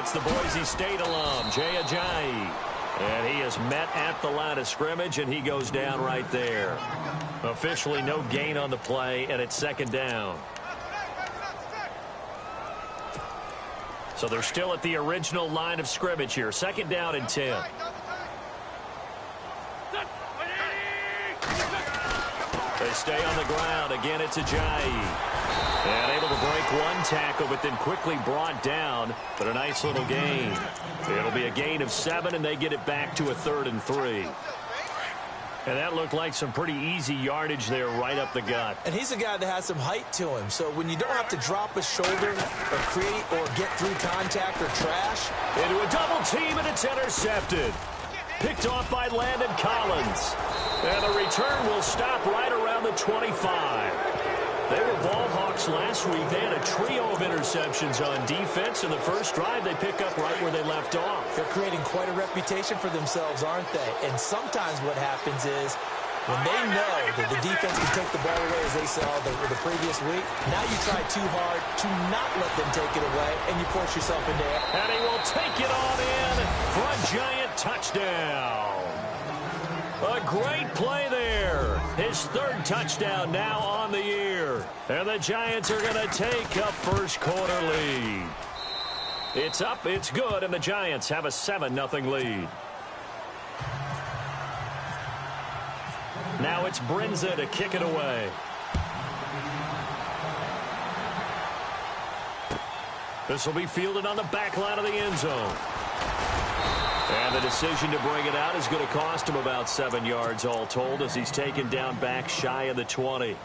it's the Boise State alum, RJEEZY215's. And he is met at the line of scrimmage, and he goes down right there. Officially no gain on the play, and it's second down. So they're still at the original line of scrimmage here. Second down and 10. They stay on the ground. Again, it's Ajayi. And able to break one tackle, but then quickly brought down. But a nice little gain. It'll be a gain of 7, and they get it back to a 3rd and 3. And that looked like some pretty easy yardage there right up the gut. And he's a guy that has some height to him. So when you don't have to drop a shoulder or create or get through contact or trash. Into a double team, and it's intercepted. Picked off by Landon Collins. And the return will stop right around the 25. They were ball hawks last week. They had a trio of interceptions on defense. In the first drive, they pick up right where they left off. They're creating quite a reputation for themselves, aren't they? And sometimes what happens is when they know that the defense can take the ball away, as they saw the previous week, now you try too hard to not let them take it away, and you force yourself into it. And he will take it on in for a giant touchdown. A great play there. His 3rd touchdown now on the year. And the Giants are going to take a first-quarter lead. It's up, it's good, and the Giants have a 7-0 lead. Now it's Brinza to kick it away. This will be fielded on the back line of the end zone. And the decision to bring it out is going to cost him about 7 yards all told as he's taken down back shy of the 20.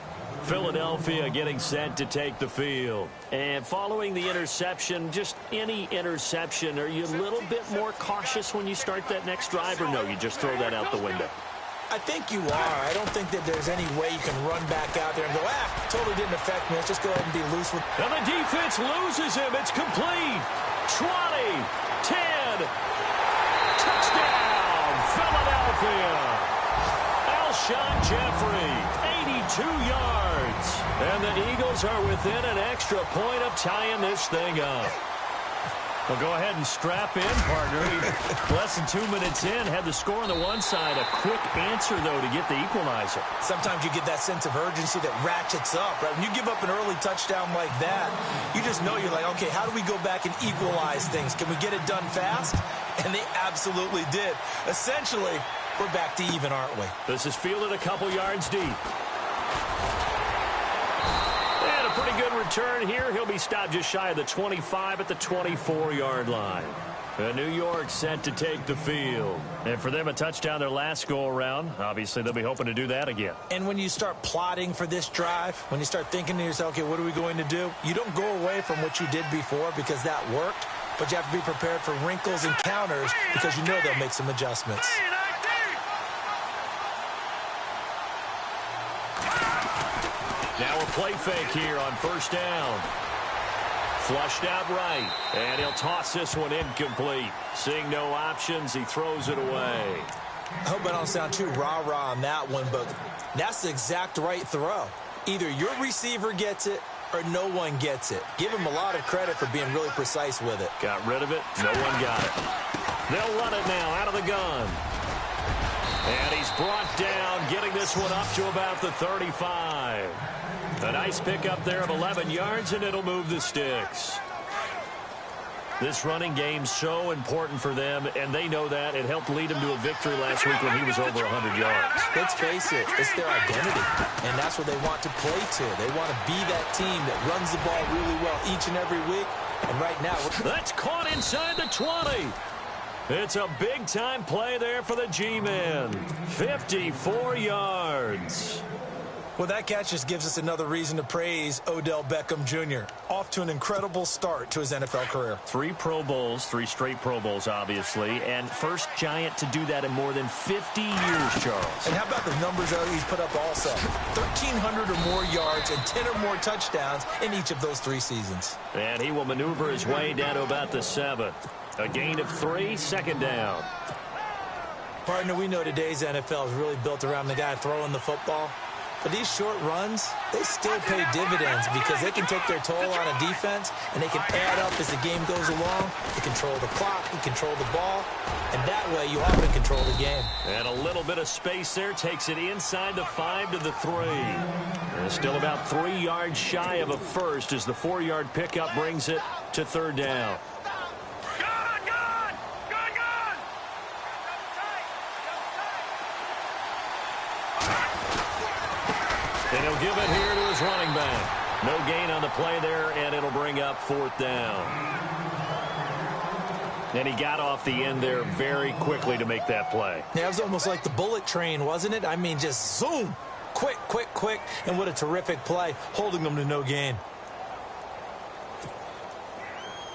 Philadelphia getting set to take the field. And following the interception, just any interception, are you a little bit more cautious when you start that next drive, or no, you just throw that out the window? I think you are. I don't think that there's any way you can run back out there and go, totally didn't affect me. Let's just go ahead and be loose with. And the defense loses him. It's complete. 20, 10. Touchdown, Philadelphia. Alshon Jeffrey, 82 yards. And the Eagles are within an extra point of tying this thing up. Well, go ahead and strap in, partner. Less than 2 minutes in, had the score on the one side. A quick answer, though, to get the equalizer. Sometimes you get that sense of urgency that ratchets up, right? When you give up an early touchdown like that, you just know you're like, okay, how do we go back and equalize things? Can we get it done fast? And they absolutely did. Essentially, we're back to even, aren't we? This is fielded a couple yards deep. And a pretty good return here. He'll be stopped just shy of the 25 at the 24-yard line. New York set to take the field. And for them, a touchdown their last go-around. Obviously, they'll be hoping to do that again. And when you start plotting for this drive, when you start thinking to yourself, okay, what are we going to do? You don't go away from what you did before because that worked. But you have to be prepared for wrinkles and counters because you know they'll make some adjustments. Now a play fake here on first down. Flushed out right. And he'll toss this one incomplete. Seeing no options, he throws it away. I hope I don't sound too rah-rah on that one, but that's the exact right throw. Either your receiver gets it or no one gets it. Give him a lot of credit for being really precise with it. Got rid of it. No one got it. They'll run it now out of the gun. And he's brought down, getting this one up to about the 35. A nice pickup there of 11 yards, and it'll move the sticks. This running game's so important for them, and they know that. It helped lead him to a victory last week when he was over 100 yards. Let's face it, it's their identity, and that's what they want to play to. They want to be that team that runs the ball really well each and every week, and right now... That's caught inside the 20. It's a big-time play there for the G-Men. 54 yards. Well, that catch just gives us another reason to praise Odell Beckham Jr. Off to an incredible start to his NFL career. 3 Pro Bowls, 3 straight Pro Bowls, obviously, and first Giant to do that in more than 50 years, Charles. And how about the numbers that he's put up also? 1,300 or more yards and 10 or more touchdowns in each of those 3 seasons. And he will maneuver his way down to about the 7. A gain of 3, second down. Partner, we know today's NFL is really built around the guy throwing the football. But these short runs, they still pay dividends because they can take their toll on a defense, and they can add up as the game goes along. You control the clock, you control the ball, and that way you often control the game. And a little bit of space there takes it inside the 5 to the 3. And still about 3 yards shy of a first as the 4-yard pickup brings it to 3rd down. And he'll give it here to his running back. No gain on the play there, and it'll bring up 4th down. And he got off the end there very quickly to make that play. Yeah, it was almost like the bullet train, wasn't it? I mean, just zoom. Quick, quick, quick. And what a terrific play, holding them to no gain.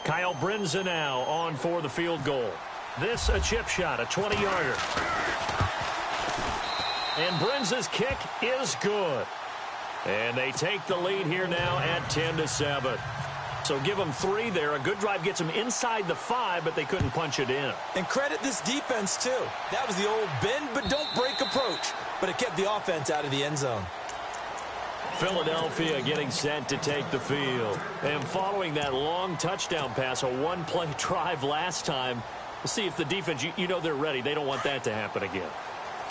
Kyle Brinza now on for the field goal. This a chip shot, a 20-yarder. And Brinza's kick is good. And they take the lead here now at 10-7. So give them 3 there. A good drive gets them inside the 5, but they couldn't punch it in. And credit this defense, too. That was the old bend but don't break approach. But it kept the offense out of the end zone. Philadelphia getting set to take the field. And following that long touchdown pass, a 1-play drive last time, we'll see if the defense, you know they're ready. They don't want that to happen again.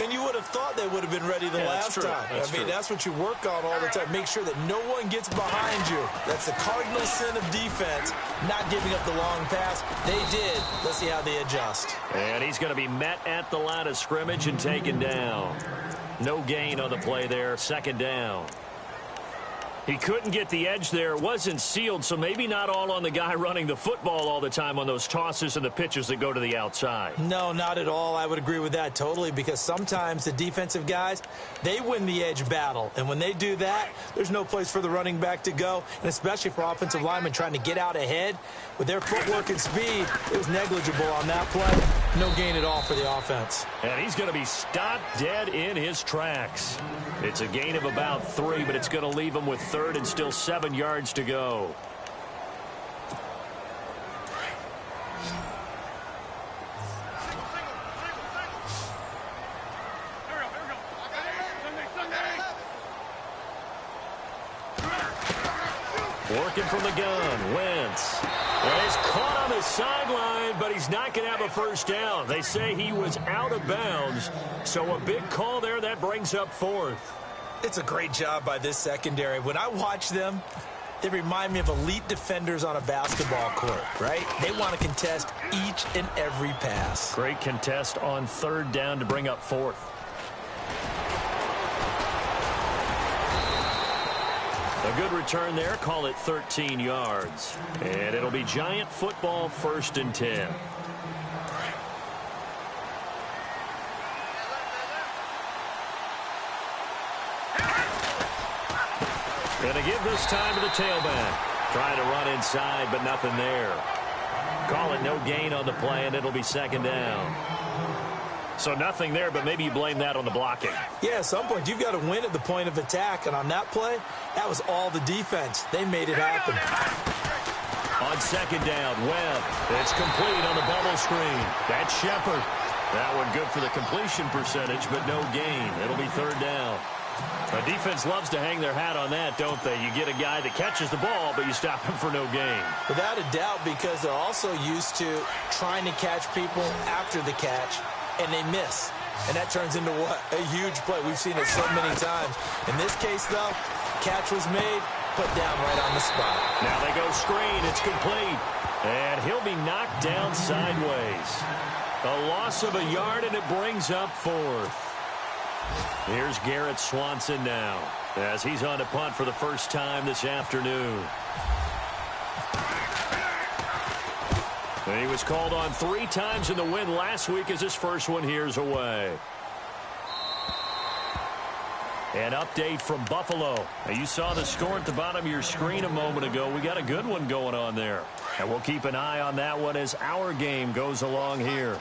And you would have thought they would have been ready the last time. I mean, that's what you work on all the time. Make sure that no one gets behind you. That's the cardinal sin of defense, not giving up the long pass. They did. Let's see how they adjust. And he's going to be met at the line of scrimmage and taken down. No gain on the play there. 2nd down. He couldn't get the edge there. It wasn't sealed, so maybe not all on the guy running the football all the time on those tosses and the pitches that go to the outside. No, not at all. I would agree with that totally, because sometimes the defensive guys, they win the edge battle. And when they do that, there's no place for the running back to go, and especially for offensive linemen trying to get out ahead. With their footwork and speed, it was negligible on that play. No gain at all for the offense. And he's going to be stopped dead in his tracks. It's a gain of about 3, but it's going to leave him with 3rd and still 7 yards to go. Working from the gun, Wentz. Well, he's caught on the sideline, but he's not going to have a first down. They say he was out of bounds, so a big call there that brings up 4th. It's a great job by this secondary. When I watch them, they remind me of elite defenders on a basketball court, right? They want to contest each and every pass. Great contest on 3rd down to bring up 4th. A good return there. Call it 13 yards. And it'll be Giant football, 1st and 10. And to give this time to the tailback. Trying to run inside, but nothing there. Call it no gain on the play, and it'll be 2nd down. So nothing there, but maybe you blame that on the blocking. Yeah, at some point, you've got to win at the point of attack. And on that play, that was all the defense. They made it happen. On 2nd down, Webb. It's complete on the bubble screen. That's Shepard. That one good for the completion percentage, but no gain. It'll be 3rd down. The defense loves to hang their hat on that, don't they? You get a guy that catches the ball, but you stop him for no gain. Without a doubt, because they're also used to trying to catch people after the catch, and they miss. And that turns into what? A huge play. We've seen it so many times. In this case, though, catch was made, put down right on the spot. Now they go screen. It's complete. And he'll be knocked down sideways. A loss of a yard, and it brings up 4th. Here's Garrett Swanson now as he's on to punt for the first time this afternoon. And he was called on 3 times in the win last week as his first one here's away. An update from Buffalo. Now, you saw the score at the bottom of your screen a moment ago. We got a good one going on there. And we'll keep an eye on that one as our game goes along here.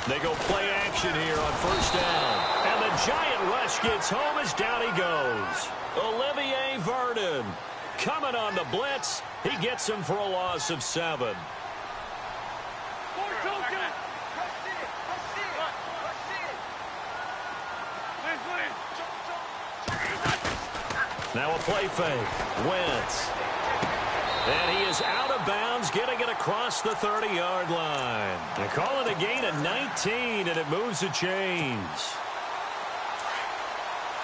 They go play action here on 1st down. And the Giant rush gets home as down he goes. Olivier Vernon coming on the blitz. He gets him for a loss of 7. Now a play fake. Wentz. And he is out of bounds, getting it across the 30-yard line. They call it a gain of 19, and it moves the chains.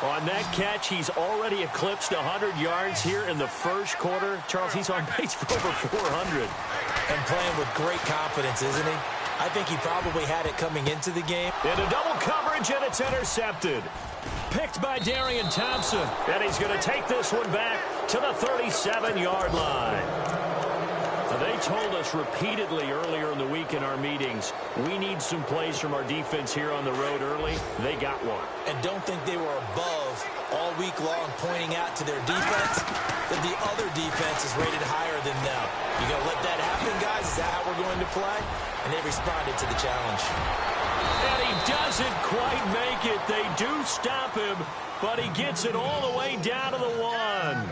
On that catch, he's already eclipsed 100 yards here in the first quarter. Charles, he's on pace for over 400. And playing with great confidence, isn't he? I think he probably had it coming into the game. Into double coverage, and it's intercepted. Picked by Darian Thompson. And he's going to take this one back to the 37-yard line. They told us repeatedly earlier in the week in our meetings, we need some plays from our defense here on the road early. They got one. And don't think they were above all week long pointing out to their defense that the other defense is rated higher than them. You going to let that happen, guys? Is that how we're going to play? And they responded to the challenge. And he doesn't quite make it. They do stop him, but he gets it all the way down to the 1.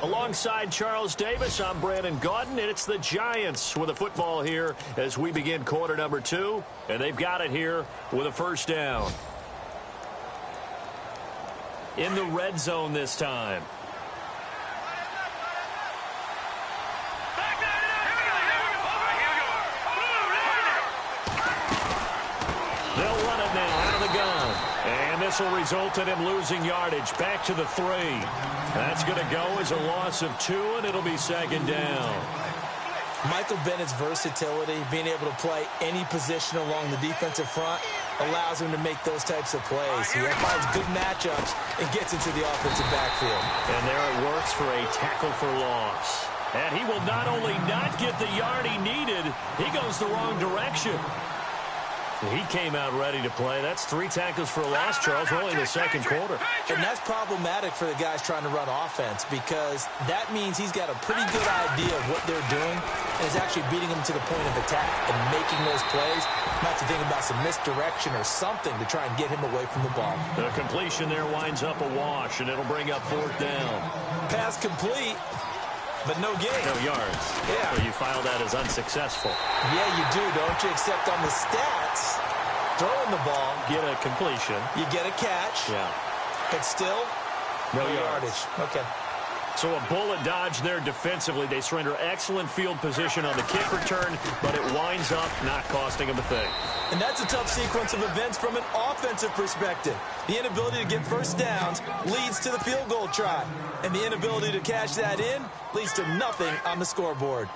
Alongside Charles Davis, I'm Brandon Gaudin, and it's the Giants with a football here as we begin quarter number 2, and they've got it here with a first down. In the red zone this time. They'll run it now out of the gun. And this will result in him losing yardage back to the 3. That's going to go as a loss of 2, and it'll be second down. Michael Bennett's versatility, being able to play any position along the defensive front, allows him to make those types of plays. He finds good matchups and gets into the offensive backfield. And there it works for a tackle for loss. And he will not only not get the yard he needed, he goes the wrong direction. He came out ready to play. That's 3 tackles for a loss, Charles. We're only in the second quarter. And that's problematic for the guys trying to run offense because that means he's got a pretty good idea of what they're doing and is actually beating them to the point of attack and making those plays, not to think about some misdirection or something to try and get him away from the ball. The completion there winds up a wash, and it'll bring up 4th down. Pass complete, but no gain. No yards. Yeah. So you file that as unsuccessful. Yeah, you do, don't you? Except on the stats, throwing the ball, get a completion. You get a catch. Yeah. But still, no yardage. Okay. So a bullet dodge there defensively. They surrender excellent field position on the kick return, but it winds up not costing them a thing. And that's a tough sequence of events from an offensive perspective. The inability to get first downs leads to the field goal try. And the inability to cash that in leads to nothing on the scoreboard.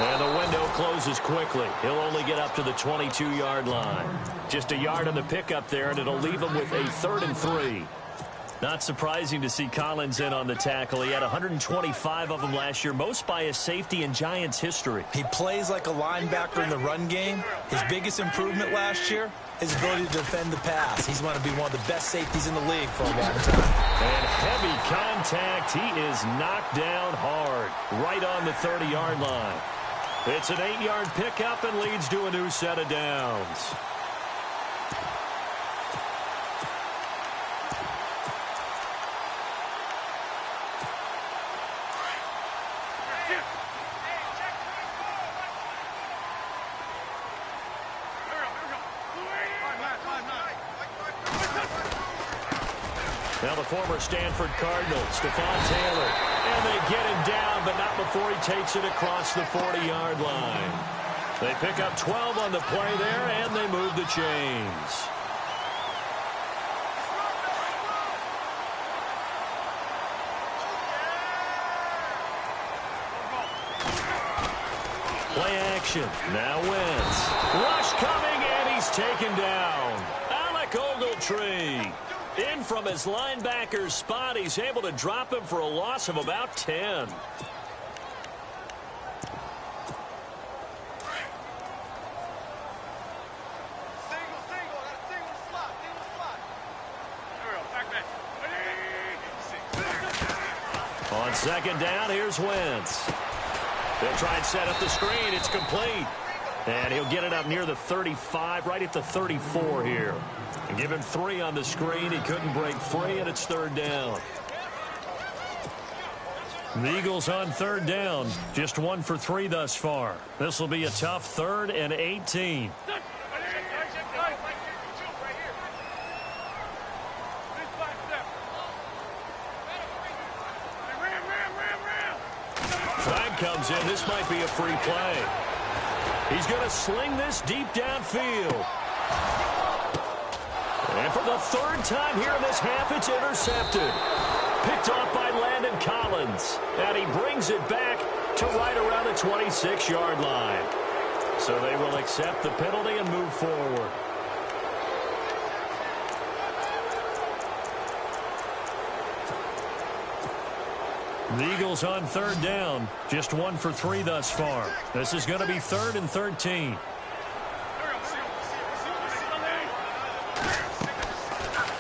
And the window closes quickly. He'll only get up to the 22-yard line. Just a yard on the pickup there, and it'll leave him with a 3rd and 3. Not surprising to see Collins in on the tackle. He had 125 of them last year, most by a safety in Giants history. He plays like a linebacker in the run game. His biggest improvement last year, his ability to defend the pass. He's going to be one of the best safeties in the league for a long time. And heavy contact. He is knocked down hard, right on the 30-yard line. It's an 8-yard pickup and leads to a new set of downs. Now the former Stanford Cardinal, Stephon Taylor. And they get him down, but not before he takes it across the 40-yard line. They pick up 12 on the play there, and they move the chains. Play action. Now Wentz. Rush coming, and he's taken down. Alec Ogletree. In from his linebacker's spot, he's able to drop him for a loss of about 10. On second down, here's Wentz. They'll try and set up the screen. It's complete. And he'll get it up near the 35, right at the 34 here. And give him 3 on the screen. He couldn't break free, and it's 3rd down. The Eagles on third down. Just 1 for 3 thus far. This will be a tough 3rd and 18. Flag comes in. This might be a free play. He's going to sling this deep downfield. And for the 3rd time here in this half, it's intercepted. Picked off by Landon Collins. And he brings it back to right around the 26-yard line. So they will accept the penalty and move forward. The Eagles on third down. Just 1 for 3 thus far. This is going to be 3rd and 13.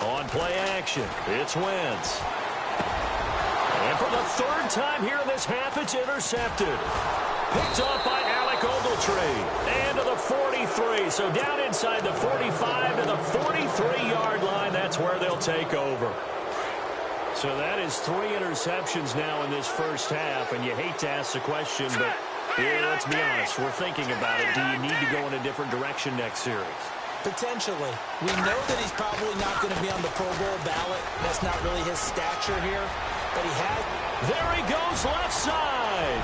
On play action, it's Wentz. And for the 3rd time here in this half, it's intercepted. Picked off by Alec Ogletree. And to the 43. So down inside the 45 to the 43-yard line. That's where they'll take over. So that is 3 interceptions now in this first half. And you hate to ask the question, but let's be honest. We're thinking about it. Do you need to go in a different direction next series? Potentially. We know that he's probably not going to be on the Pro Bowl ballot. That's not really his stature here. But he has. There he goes, left side.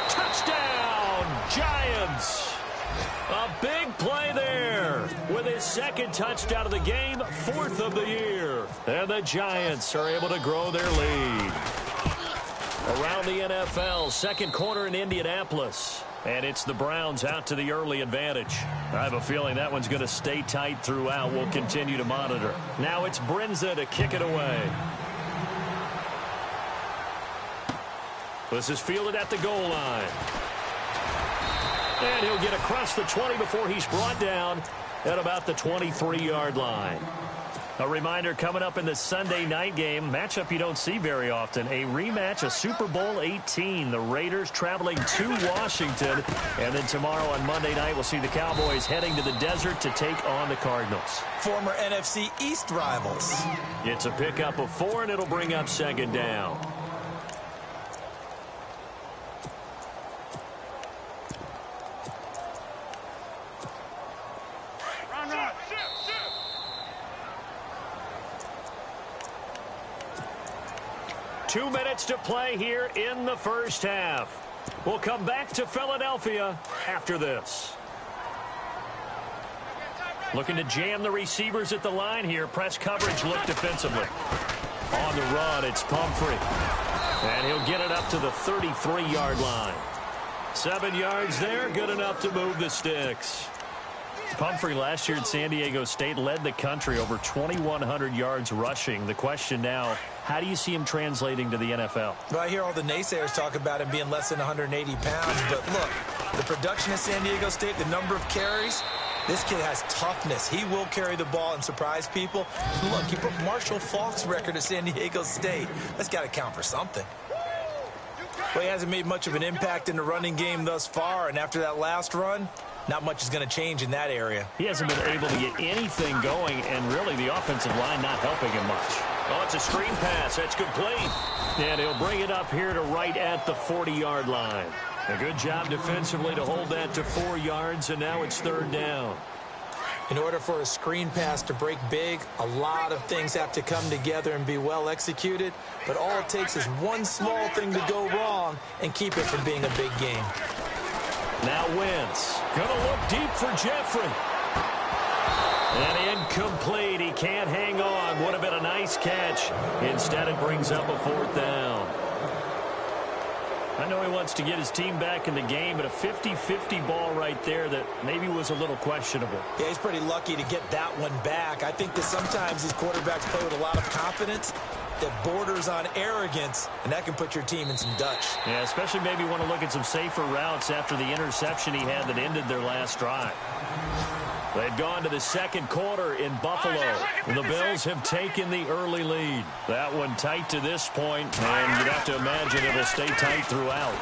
Touchdown, Giants. A big play there with his 2nd touchdown of the game, 4th of the year. And the Giants are able to grow their lead. Around the NFL, 2nd quarter in Indianapolis. And it's the Browns out to the early advantage. I have a feeling that one's going to stay tight throughout. We'll continue to monitor. Now it's Brinza to kick it away. This is fielded at the goal line. And he'll get across the 20 before he's brought down at about the 23-yard line. A reminder coming up in the Sunday night game, matchup you don't see very often, a rematch of Super Bowl 18. The Raiders traveling to Washington. And then tomorrow on Monday night, we'll see the Cowboys heading to the desert to take on the Cardinals. Former NFC East rivals. It's a pickup of 4, and it'll bring up 2nd down. Two minutes to play here in the first half. We'll come back to Philadelphia after this. Looking to jam the receivers at the line here. Press coverage look defensively. On the run, it's Pumphrey. And he'll get it up to the 33-yard line. 7 yards there, good enough to move the sticks. Pumphrey last year at San Diego State led the country over 2,100 yards rushing. The question now, how do you see him translating to the NFL? Well, I hear all the naysayers talk about him being less than 180 pounds. But look, the production at San Diego State, the number of carries, this kid has toughness. He will carry the ball and surprise people. Look, he broke Marshall Faulk's record at San Diego State. That's got to count for something. Well, he hasn't made much of an impact in the running game thus far. And after that last run, not much is going to change in that area. He hasn't been able to get anything going, and really the offensive line not helping him much. Oh, it's a screen pass. That's complete. And he'll bring it up here to right at the 40-yard line. A good job defensively to hold that to 4 yards, and now it's 3rd down. In order for a screen pass to break big, a lot of things have to come together and be well executed. But all it takes is one small thing to go wrong and keep it from being a big game. Now Wentz. Going to look deep for Jeffrey. And incomplete. He can't hang on. Would have been a nice catch. Instead, it brings up a 4th down. I know he wants to get his team back in the game, but a 50-50 ball right there that maybe was a little questionable. Yeah, he's pretty lucky to get that one back. I think that sometimes these quarterbacks play with a lot of confidence that borders on arrogance, and that can put your team in some Dutch. Yeah, especially maybe want to look at some safer routes after the interception he had that ended their last drive. They've gone to the 2nd quarter in Buffalo. The Bills have taken the early lead. That one tight to this point, and you'd have to imagine it'll stay tight throughout.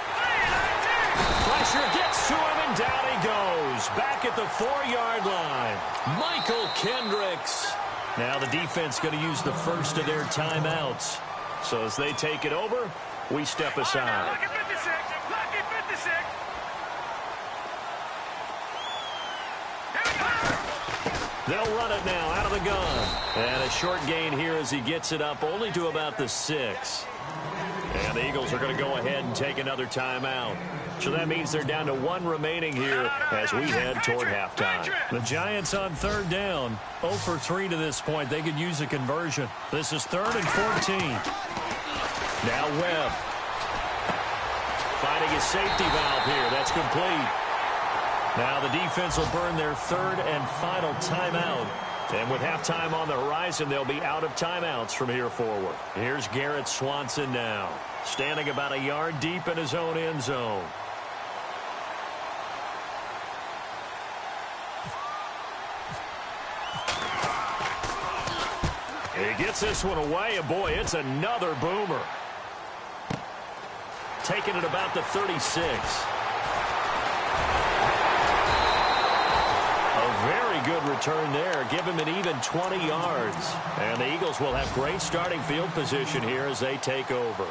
Pressure gets to him, and down he goes. Back at the 4-yard line. Michael Kendricks. Now the defense going to use the first of their timeouts. So as they take it over, we step aside. They'll run it now out of the gun. And a short gain here as he gets it up only to about the 6. And the Eagles are going to go ahead and take another timeout. So that means they're down to 1 remaining here as we head toward halftime. The Giants on 3rd down. 0 for 3 to this point. They could use a conversion. This is 3rd and 14. Now Webb. Finding a safety valve here. That's complete. Now the defense will burn their 3rd and final timeout. And with halftime on the horizon, they'll be out of timeouts from here forward. Here's Garrett Swanson now, standing about a yard deep in his own end zone. He gets this one away, and boy, it's another boomer. Taking it about the 36. Very good return there. Give him an even 20 yards. And the Eagles will have great starting field position here as they take over.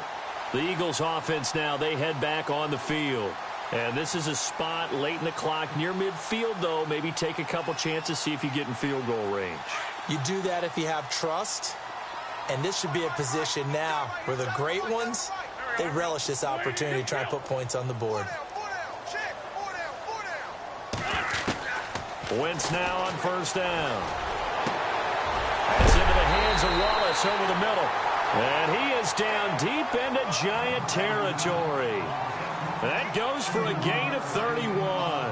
The Eagles offense now, they head back on the field. And this is a spot late in the clock near midfield, though. Maybe take a couple chances, see if you get in field goal range. You do that if you have trust. And this should be a position now where the great ones, they relish this opportunity to try and put points on the board. Wentz now on 1st down. That's into the hands of Wallace over the middle. And he is down deep into Giant territory. That goes for a gain of 31.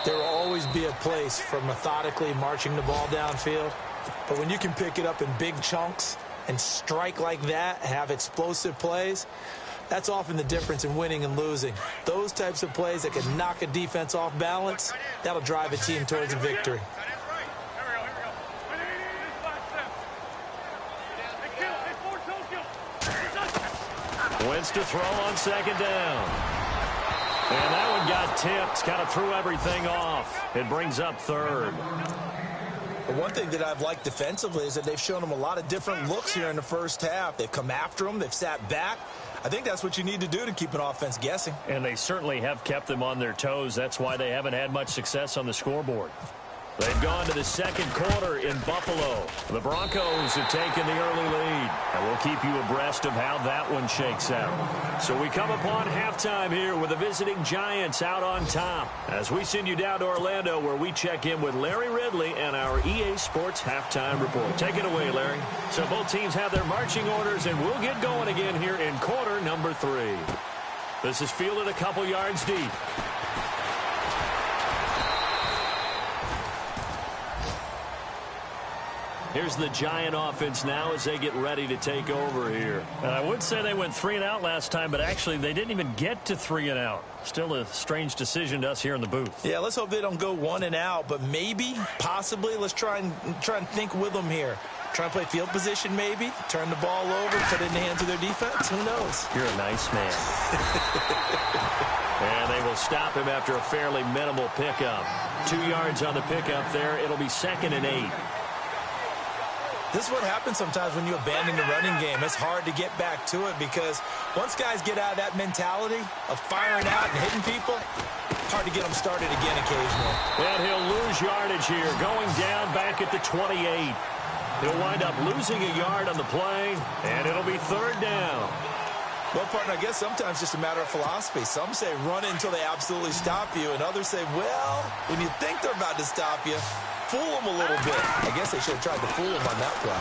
There will always be a place for methodically marching the ball downfield. But when you can pick it up in big chunks and strike like that, have explosive plays, that's often the difference in winning and losing. Those types of plays that can knock a defense off balance, that'll drive a team towards a victory. Wentz to throw on 2nd down. And that one got tipped, kind of threw everything off. It brings up 3rd. The one thing that I've liked defensively is that they've shown them a lot of different looks here in the first half. They've come after them. They've sat back. I think that's what you need to do to keep an offense guessing. And they certainly have kept them on their toes. That's why they haven't had much success on the scoreboard. They've gone to the 2nd quarter in Buffalo. The Broncos have taken the early lead. And we'll keep you abreast of how that one shakes out. So we come upon halftime here with the visiting Giants out on top. As we send you down to Orlando where we check in with Larry Ridley and our EA Sports Halftime Report. Take it away, Larry. So both teams have their marching orders, and we'll get going again here in quarter number 3. This is fielded a couple yards deep. Here's the Giant offense now as they get ready to take over here. And I would say they went 3 and out last time, but actually they didn't even get to 3 and out. Still a strange decision to us here in the booth. Yeah, let's hope they don't go 1 and out, but maybe, possibly, let's try and think with them here. Try and play field position maybe, turn the ball over, put it in the hands of their defense. Who knows? You're a nice man. And they will stop him after a fairly minimal pickup. 2 yards on the pickup there. It'll be 2nd and 8. This is what happens sometimes when you abandon the running game. It's hard to get back to it because once guys get out of that mentality of firing out and hitting people, hard to get them started again occasionally. And he'll lose yardage here, going down back at the 28. He'll wind up losing a yard on the play, and it'll be 3rd down. Well, partner, I guess sometimes it's just a matter of philosophy. Some say run until they absolutely stop you, and others say, well, when you think they're about to stop you, fool them a little bit. I guess they should have tried to fool them on that play.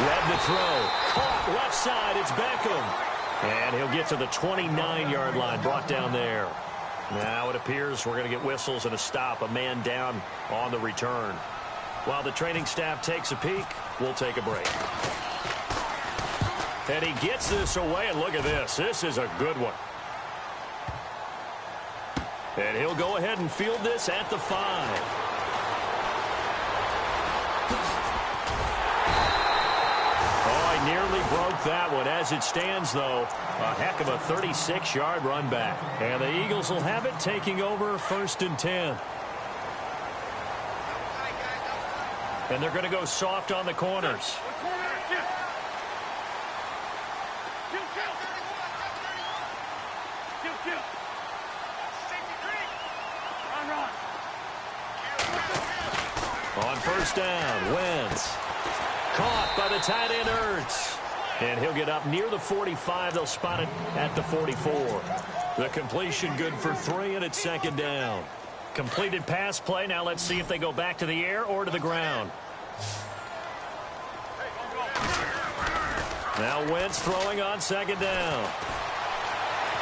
Webb to throw. Caught left side. It's Beckham. And he'll get to the 29-yard line. Brought down there. Now it appears we're going to get whistles and a stop. A man down on the return. While the training staff takes a peek, we'll take a break. And he gets this away, and look at this. This is a good one. And he'll go ahead and field this at the 5. Nearly broke that one. As it stands, though, a heck of a 36-yard run back. And the Eagles will have it, taking over 1st and 10. And they're going to go soft on the corners. On first down, Wentz. Caught by the tight end, Ertz. And he'll get up near the 45. They'll spot it at the 44. The completion good for 3, and it's second down. Completed pass play. Now let's see if they go back to the air or to the ground. Now Wentz throwing on second down.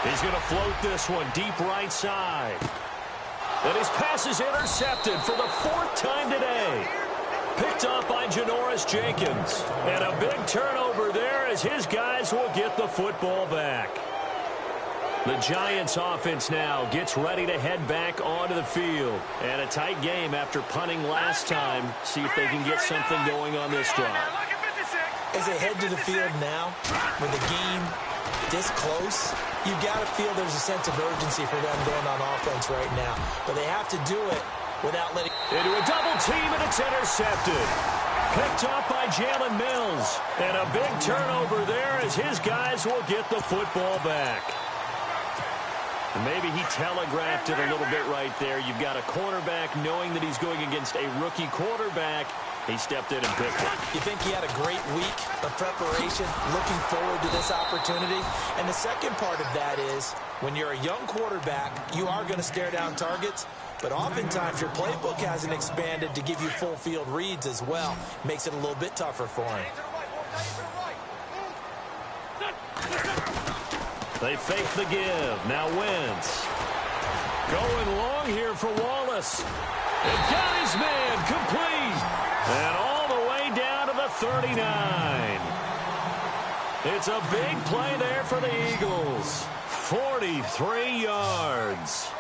He's going to float this one deep right side. And his pass is intercepted for the 4th time today. Picked off by Janoris Jenkins. And a big turnover there as his guys will get the football back. The Giants offense now gets ready to head back onto the field. And a tight game after punting last time. See if they can get something going on this drive. As they head to the field now, with the game this close, you got to feel there's a sense of urgency for them going on offense right now. But they have to do it without letting... Into a double team, and it's intercepted. Picked off by Jalen Mills. And a big turnover there as his guys will get the football back. Maybe he telegraphed it a little bit right there. You've got a cornerback knowing that he's going against a rookie quarterback. He stepped in and picked it. You think he had a great week of preparation, looking forward to this opportunity? And the second part of that is, when you're a young quarterback, you are going to stare down targets, but oftentimes your playbook hasn't expanded to give you full field reads as well. Makes it a little bit tougher for him. They fake the give. Now Wentz. Going long here for Wallace. And got his man complete. And all the way down to the 39. It's a big play there for the Eagles. 43 yards.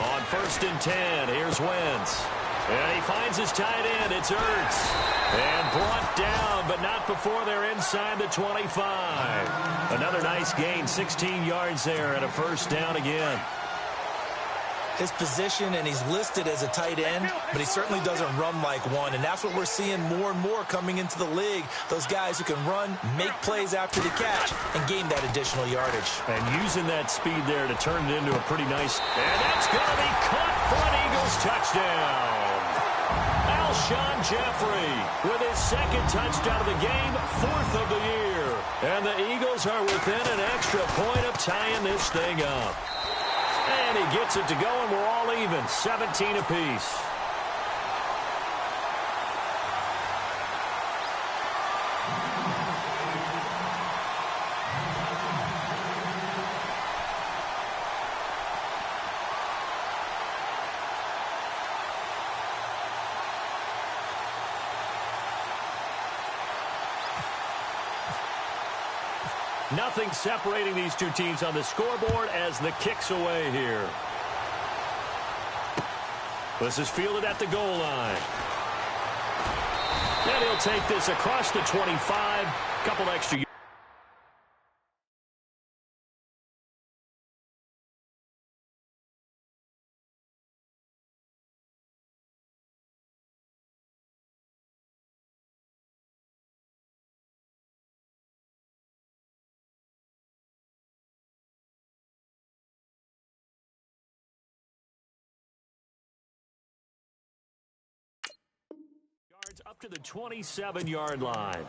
On first and 10, here's Wentz. And he finds his tight end. It's Ertz. And brought down, but not before they're inside the 25. Another nice gain, 16 yards there, and a first down again. His position, and he's listed as a tight end, but he certainly doesn't run like one. And that's what we're seeing more and more coming into the league. Those guys who can run, make plays after the catch, and gain that additional yardage. And using that speed there to turn it into a pretty nice... And that's going to be caught for an Eagles touchdown. Alshon Jeffrey with his second touchdown of the game, 4th of the year. And the Eagles are within an extra point of tying this thing up. And he gets it to go, and we're all even, 17 apiece. Nothing separating these two teams on the scoreboard as the kick's away here. This is fielded at the goal line. And he'll take this across the 25. Couple extra yards. Up to the 27-yard line.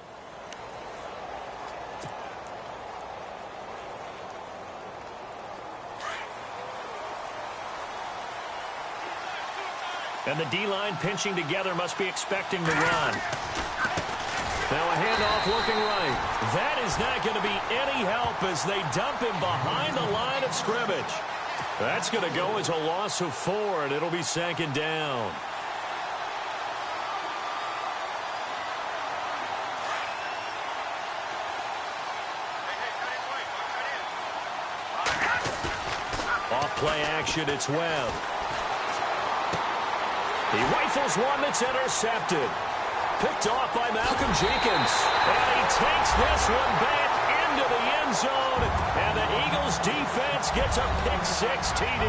And the D-line pinching together, must be expecting the run. Now a handoff looking right. That is not going to be any help as they dump him behind the line of scrimmage. That's going to go as a loss of 4, and it'll be second down. Play action, it's Webb. He rifles one that's intercepted. Picked off by Malcolm Jenkins. And he takes this one back into the end zone. And the Eagles defense gets a pick-6 TD.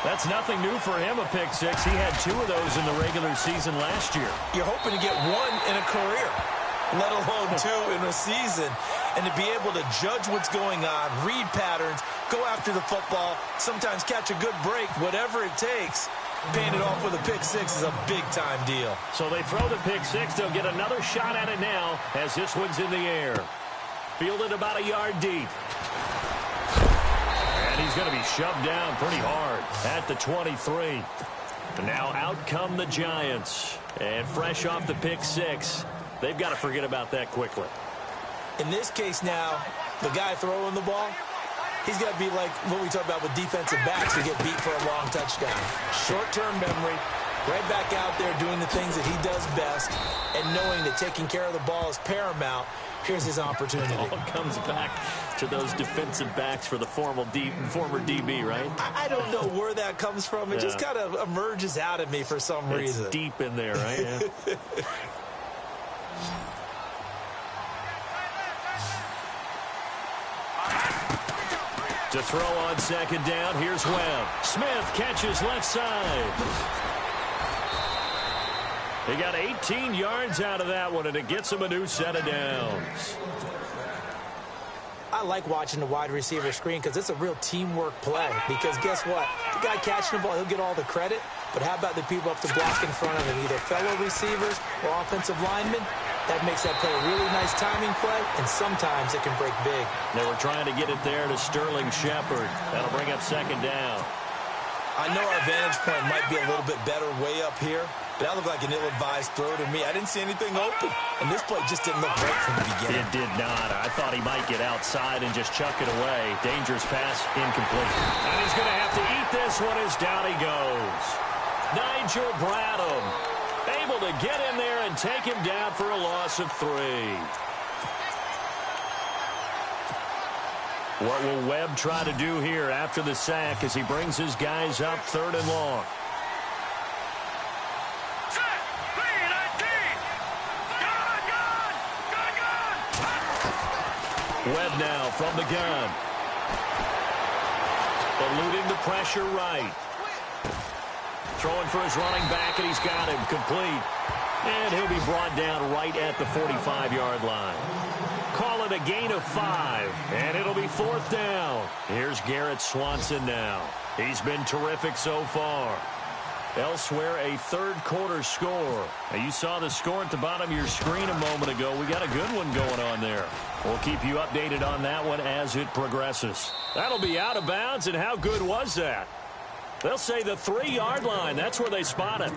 That's nothing new for him, a pick six. He had 2 of those in the regular season last year. You're hoping to get 1 in a career, let alone 2 in a season. And to be able to judge what's going on, read patterns, go after the football, sometimes catch a good break, whatever it takes, paying it off with a pick six is a big-time deal. So they throw the pick six. They'll get another shot at it now as this one's in the air. Fielded about a yard deep. And he's going to be shoved down pretty hard at the 23. And now out come the Giants. And fresh off the pick six, they've got to forget about that quickly. In this case now, the guy throwing the ball, he's got to be like what we talk about with defensive backs who get beat for a long touchdown. Short-term memory, right back out there doing the things that he does best, and knowing that taking care of the ball is paramount. Here's his opportunity. It all comes back to those defensive backs for the former DB, right? I don't know where that comes from. It just kind of emerges out of me for some reason. It's deep in there, right? Yeah. To throw on second down, here's Webb. Smith catches left side. He got 18 yards out of that one, and it gets him a new set of downs. I like watching the wide receiver screen because it's a real teamwork play. Because guess what? The guy catching the ball, he'll get all the credit. But how about the people up the block in front of him, either fellow receivers or offensive linemen? That makes that play a really nice timing play, and sometimes it can break big. They were trying to get it there to Sterling Shepard. That'll bring up second down. I know our vantage point might be a little bit better way up here, but that looked like an ill-advised throw to me. I didn't see anything open, and this play just didn't look right from the beginning. It did not. I thought he might get outside and just chuck it away. Dangerous pass, incomplete. And he's going to have to eat this one as down he goes. Nigel Bradham able to get in there and take him down for a loss of 3. What will Webb try to do here after the sack as he brings his guys up 3rd and long? Webb now from the gun. Eluding the pressure right. Throwing for his running back, and he's got him complete. And he'll be brought down right at the 45-yard line. Call it a gain of 5, and it'll be 4th down. Here's Garrett Swanson now. He's been terrific so far. Elsewhere, a third-quarter score. Now, you saw the score at the bottom of your screen a moment ago. We got a good one going on there. We'll keep you updated on that one as it progresses. That'll be out of bounds, and how good was that? They'll say the 3-yard line. That's where they spot it.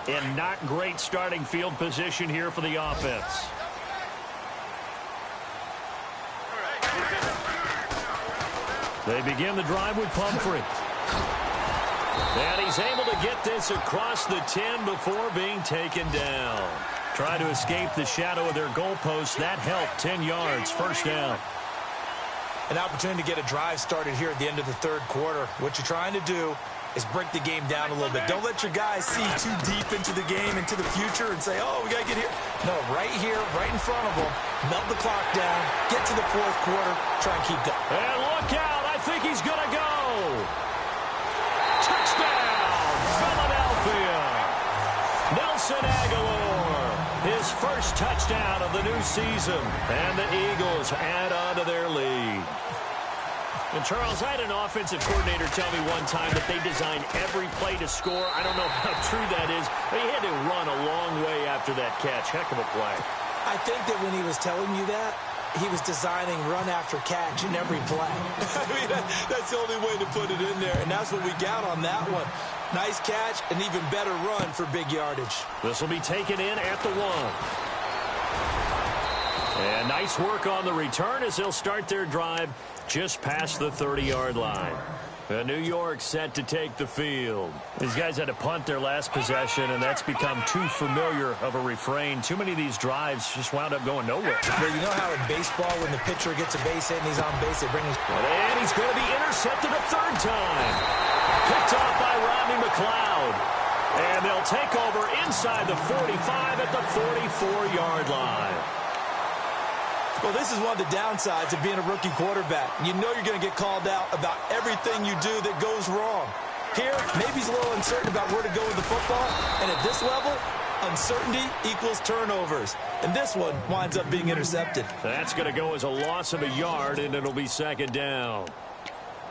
And not great starting field position here for the offense. They begin the drive with Pumphrey. And he's able to get this across the 10 before being taken down. Try to escape the shadow of their goalpost. That helped. 10 yards, 1st down. An opportunity to get a drive started here at the end of the 3rd quarter. What you're trying to do is break the game down a little bit. Don't let your guys see too deep into the game, into the future, and say, oh, we got to get here. No, right here, right in front of them. Melt the clock down, get to the 4th quarter, try and keep going. And look out. I think he's going to go. Touchdown, Philadelphia. Nelson Aguilar, his first touchdown of the new season. And the Eagles add on to their lead. And, Charles, I had an offensive coordinator tell me one time that they design every play to score. I don't know how true that is, but he had to run a long way after that catch. Heck of a play. I think that when he was telling you that, he was designing run after catch in every play. I mean, that's the only way to put it in there, and that's what we got on that one. Nice catch, an even better run for big yardage. This will be taken in at the 1. And nice work on the return as they'll start their drive just past the 30-yard line. New York set to take the field. These guys had to punt their last possession, and that's become too familiar of a refrain. Too many of these drives just wound up going nowhere. Well, you know how in baseball, when the pitcher gets a base hit and he's on base, they bring his... And he's going to be intercepted a 3rd time. Picked off by Rodney McLeod. And they'll take over inside the 45 at the 44-yard line. Well, this is one of the downsides of being a rookie quarterback. You know you're going to get called out about everything you do that goes wrong. Here, maybe he's a little uncertain about where to go with the football. And at this level, uncertainty equals turnovers. And this one winds up being intercepted. That's going to go as a loss of a yard, and it'll be second down.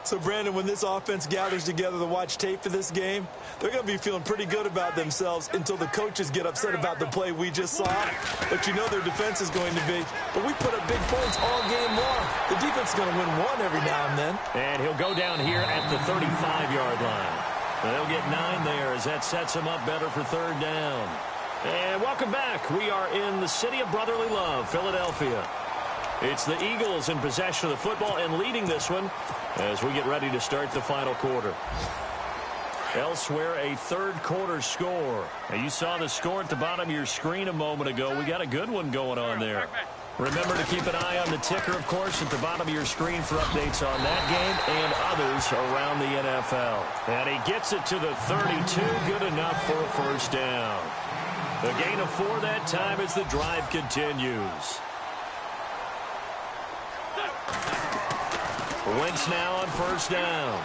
So, Brandon, when this offense gathers together to watch tape for this game, they're going to be feeling pretty good about themselves until the coaches get upset about the play we just saw. But you know their defense is going to be. But we put up big points all game long. The defense is going to win one every now and then. And he'll go down here at the 35-yard line. They'll get 9 there as that sets them up better for third down. And welcome back. We are in the city of brotherly love, Philadelphia. It's the Eagles in possession of the football and leading this one as we get ready to start the final quarter. Elsewhere, a third-quarter score. Now, you saw the score at the bottom of your screen a moment ago. We got a good one going on there. Remember to keep an eye on the ticker, of course, at the bottom of your screen for updates on that game and others around the NFL. And he gets it to the 32, good enough for a first down. The gain of 4 that time as the drive continues. Wentz now on first down.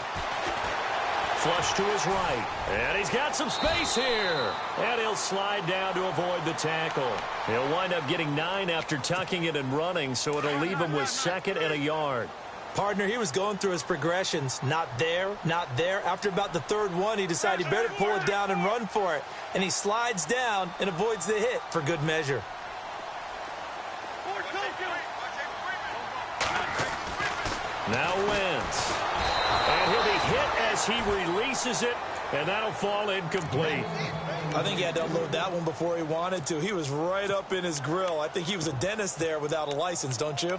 Flush to his right. And he's got some space here. And he'll slide down to avoid the tackle. He'll wind up getting 9 after tucking it and running, so it'll leave him with 2nd and a yard. Partner, he was going through his progressions. Not there, not there. After about the 3rd one, he decided he better pull it down and run for it. And he slides down and avoids the hit for good measure. Now Wentz. And he'll be hit as he releases it, and that'll fall incomplete. I think he had to unload that one before he wanted to. He was right up in his grill. I think he was a dentist there without a license, don't you?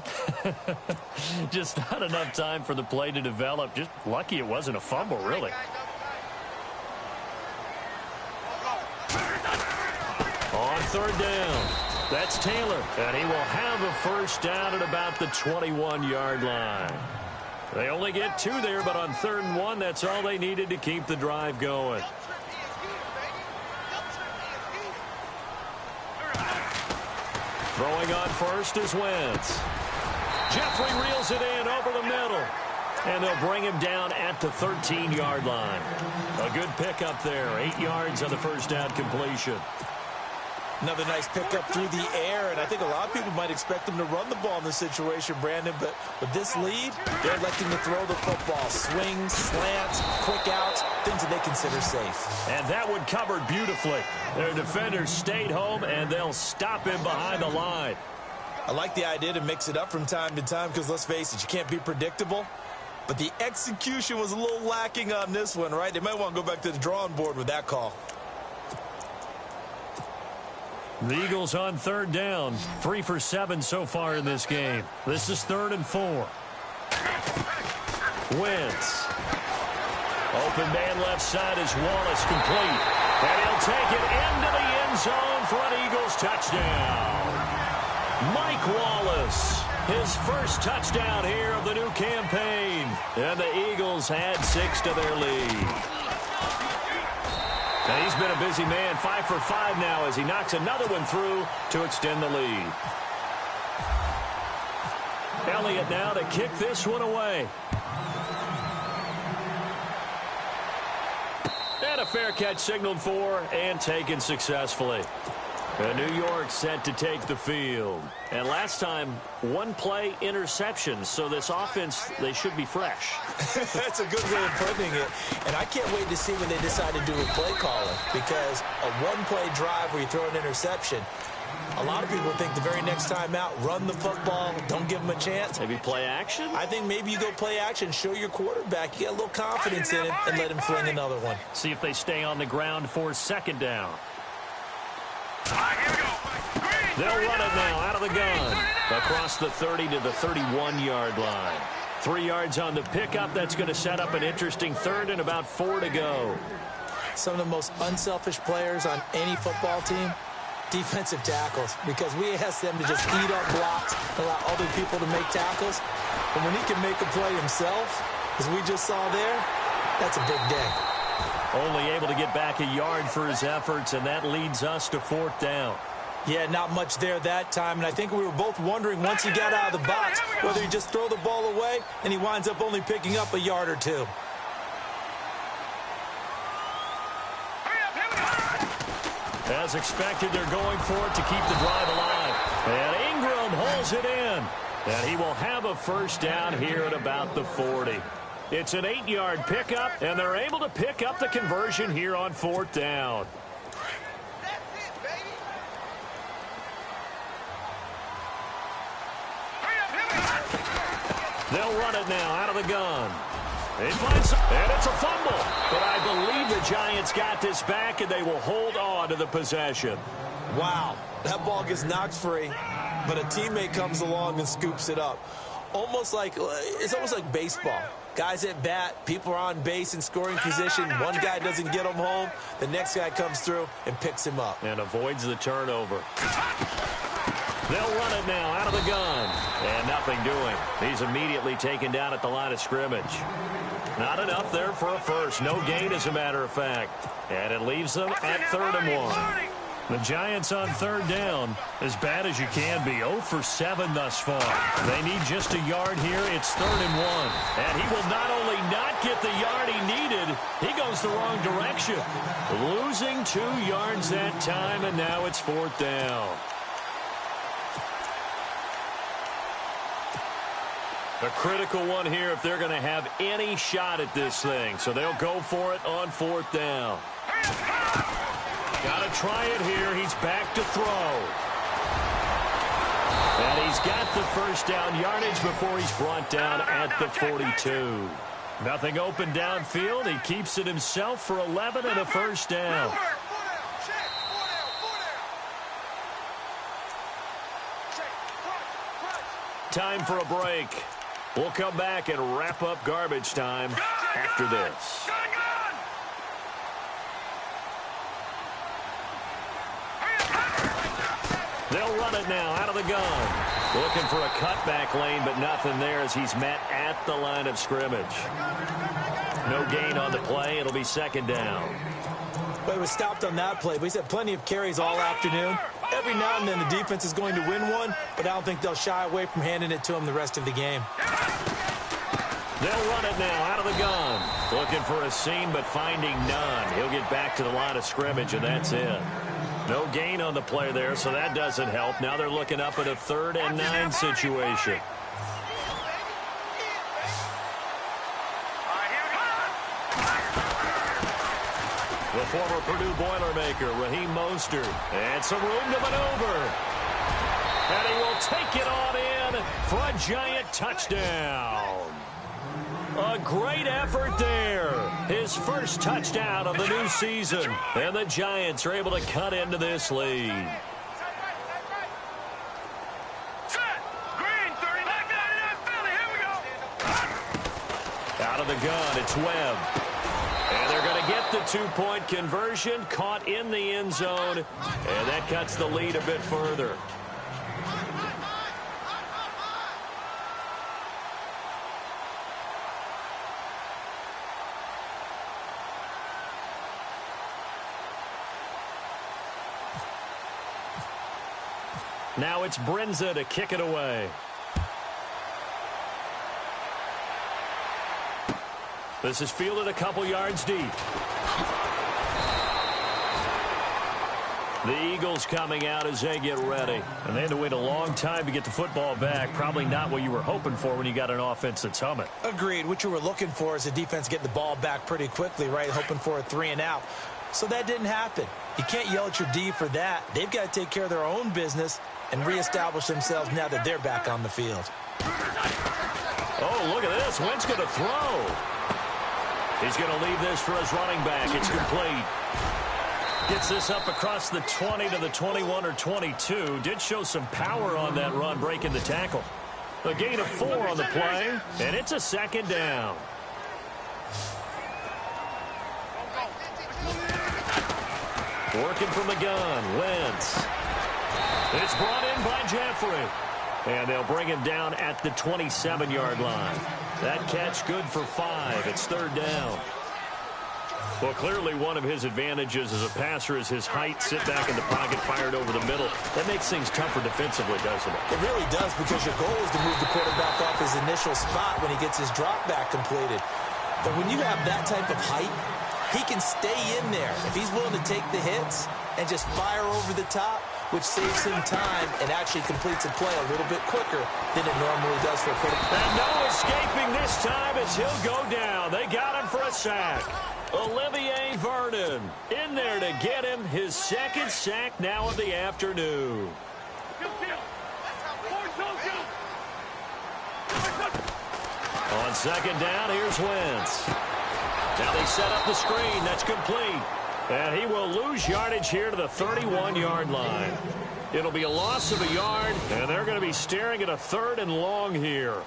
Just not enough time for the play to develop. Just lucky it wasn't a fumble, really. On third down, that's Taylor, and he will have a first down at about the 21-yard line. They only get 2 there, but on 3rd and 1, that's all they needed to keep the drive going. Throwing on first is Wentz. Jeffrey reels it in over the middle. And they'll bring him down at the 13-yard line. A good pickup there. 8 yards on the first down completion. Another nice pickup through the air, and I think a lot of people might expect them to run the ball in this situation, Brandon, but with this lead, they're electing to throw the football. Swings, slants, quick outs, things that they consider safe. And that one covered beautifully. Their defenders stayed home, and they'll stop him behind the line. I like the idea to mix it up from time to time because, let's face it, you can't be predictable. But the execution was a little lacking on this one, right? They might want to go back to the drawing board with that call. The Eagles on third down. 3 for 7 so far in this game. This is 3rd and 4. Wentz. Open man left side is Wallace, complete. And he'll take it into the end zone for an Eagles touchdown. Mike Wallace, his first touchdown here of the new campaign. And the Eagles add 6 to their lead. And he's been a busy man, 5 for 5 now as he knocks another one through to extend the lead. Elliott now to kick this one away. And a fair catch signaled for and taken successfully. And New York set to take the field. And last time, 1 play interception. So this offense, they should be fresh. That's a good way of putting it. And I can't wait to see when they decide to do a play calling. Because a 1-play drive where you throw an interception, a lot of people think the very next time out, run the football, don't give them a chance. Maybe play action? I think maybe you go play action, show your quarterback, you get a little confidence in him, and let him fling another one. See if they stay on the ground for 2nd down. They'll run it now out of the gun. Across the 30 to the 31-yard line. 3 yards on the pickup. That's going to set up an interesting 3rd and about 4 to go. Some of the most unselfish players on any football team, defensive tackles, because we ask them to just eat up blocks, allow other people to make tackles. And when he can make a play himself, as we just saw there, that's a big day. Only able to get back a yard for his efforts, and that leads us to 4th down. Yeah, not much there that time, and I think we were both wondering once he got out of the box whether he just throw the ball away, and he winds up only picking up a yard or 2. As expected, they're going for it to keep the drive alive. And Ingram holds it in. And he will have a first down here at about the 40. It's an 8-yard pickup, and they're able to pick up the conversion here on 4th down. They'll run it now out of the gun. They find some, and it's a fumble. But I believe the Giants got this back, and they will hold on to the possession. Wow, that ball gets knocked free, but a teammate comes along and scoops it up. It's almost like baseball. Guys at bat, people are on base in scoring position. One guy doesn't get him home. The next guy comes through and picks him up. And avoids the turnover. They'll run it now out of the gun. And nothing doing. He's immediately taken down at the line of scrimmage. Not enough there for a first. No gain, as a matter of fact. And it leaves them at 3rd and 1. The Giants on 3rd down, as bad as you can be, 0 for 7 thus far. They need just a yard here. It's 3rd and 1. And he will not only not get the yard he needed, he goes the wrong direction. Losing 2 yards that time, and now it's 4th down. A critical one here if they're going to have any shot at this thing. So they'll go for it on 4th down. Got to try it here. He's back to throw. And he's got the first down yardage before he's brought down at the 42. Nothing open downfield. He keeps it himself for 11 and a first down. Time for a break. We'll come back and wrap up garbage time after this. They'll run it now out of the gun. Looking for a cutback lane, but nothing there as he's met at the line of scrimmage. No gain on the play. It'll be 2nd down. Well, he was stopped on that play, but he's had plenty of carries all afternoon. Every now and then the defense is going to win one, but I don't think they'll shy away from handing it to him the rest of the game. They'll run it now out of the gun. Looking for a seam, but finding none. He'll get back to the line of scrimmage, and that's it. No gain on the play there, so that doesn't help. Now they're looking up at a 3rd and 9 situation. The former Purdue Boilermaker, Raheem Mostert. And some room to maneuver. And he will take it on in for a giant touchdown. A great effort there. His first touchdown of the new season. And the Giants are able to cut into this lead. Out of the gun, it's Webb. And they're going to get the 2-point conversion, caught in the end zone. And that cuts the lead a bit further. Now it's Brinza to kick it away. This is fielded a couple yards deep. The Eagles coming out as they get ready. And they had to wait a long time to get the football back. Probably not what you were hoping for when you got an offense that's humming. Agreed. What you were looking for is the defense getting the ball back pretty quickly, right? Hoping for a 3 and out. So that didn't happen. You can't yell at your D for that. They've got to take care of their own business and reestablish themselves now that they're back on the field. Oh, look at this. Wentz going to throw. He's going to leave this for his running back. It's complete. Gets this up across the 20 to the 21 or 22. Did show some power on that run, breaking the tackle. A gain of 4 on the play, and it's a 2nd down. Working from the gun, Wentz. It's brought in by Jeffrey. And they'll bring him down at the 27-yard line. That catch good for 5. It's 3rd down. Well, clearly one of his advantages as a passer is his height. Sit back in the pocket, fired over the middle. That makes things tougher defensively, doesn't it? It really does, because your goal is to move the quarterback off his initial spot when he gets his drop back completed. But when you have that type of height, he can stay in there. If he's willing to take the hits and just fire over the top, which saves him time and actually completes a play a little bit quicker than it normally does for a quarterback. And no escaping this time as he'll go down. They got him for a sack. Olivier Vernon in there to get him his second sack now of the afternoon. On second down, here's Wentz. Now they set up the screen. That's complete. And he will lose yardage here to the 31-yard line. It'll be a loss of a yard, and they're going to be staring at a 3rd and long here.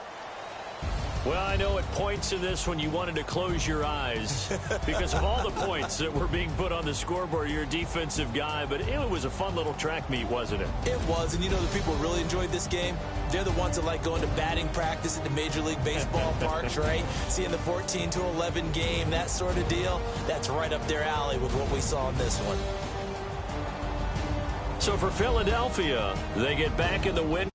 Well, I know at points in this when you wanted to close your eyes because of all the points that were being put on the scoreboard. You're a defensive guy, but it was a fun little track meet, wasn't it? It was, and you know the people who really enjoyed this game? They're the ones that like going to batting practice at the Major League Baseball parks, right? Seeing the 14-11 game, that sort of deal. That's right up their alley with what we saw in this one. So for Philadelphia, they get back in the win.